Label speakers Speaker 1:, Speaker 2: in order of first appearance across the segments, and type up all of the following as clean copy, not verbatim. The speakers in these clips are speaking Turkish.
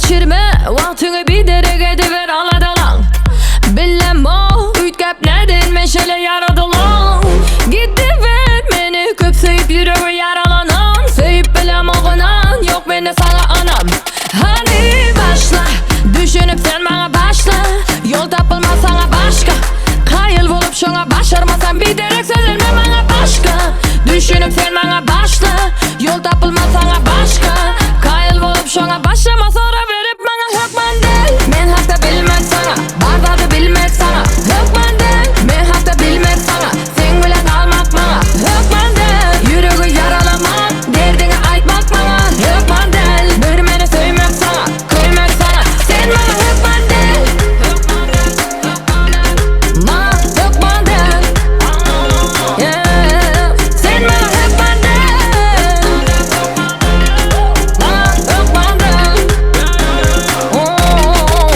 Speaker 1: geçirme vaktini bir derek ediver aladılan. Bilem o ütkep neden meşale yaradılan. Gidiver meni köp sevip yüreği yaralanan. Sevip bilem oğunan yok beni sana anam. Hani başla düşünüp sen bana başla. Yol tapılmaz sana başka. Kayıl bulup şuna başarmasan bir derek söylenme bana başka. Düşünüp sen bana başla. Yol tapılmaz sana başka. Kayıl bulup şuna başlama sonra verip bana hükman değil. Men hatta bilmez sana bardadı bilmez sana. Hükman değil. Men hatta bilmez sana. Sen bile kalmak bana hükman değil. Yüreği yaralamak derdini aytmak bana hükman değil. Bir meni söymek sana kıymak sana. Sen bana hükman değil. Ma hükman değil. Yeah. Sen bana hükman değil. Ma hükman değil. Oh.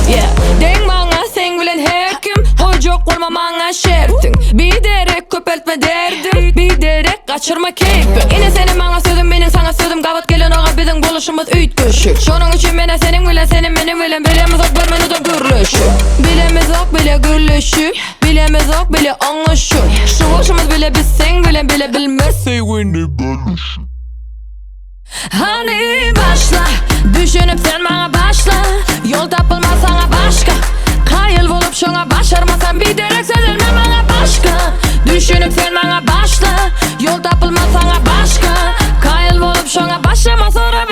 Speaker 1: Yeah. Den bana sen bilen hekim. Hocuk kurma bana şertin. Bir derek köpeltme derdim. Bir derek kaçırma keyfin. Yine senin bana sözüm benim sana sözüm. Kavat gelen oğa bizim buluşumuz üyt köşük. Şunun için bana senin bilen senin benim bilen. Bilemiz ok bir menüde gürlüşü. Bilemiz ok bile gürlüşü. Bilemiz ok bile anlaşı. Şu hoşumuz bile biz sen bilen bile bilmez. Hani başla düşünüp sen bana başla. Yol tapılmaz sana başka. Kayıl bulup şuna başarmasan bir derek söylenme bana başka. Düşünüp sen bana başla. Yol tapılmaz sana başka. Kayıl bulup şuna başlama sonra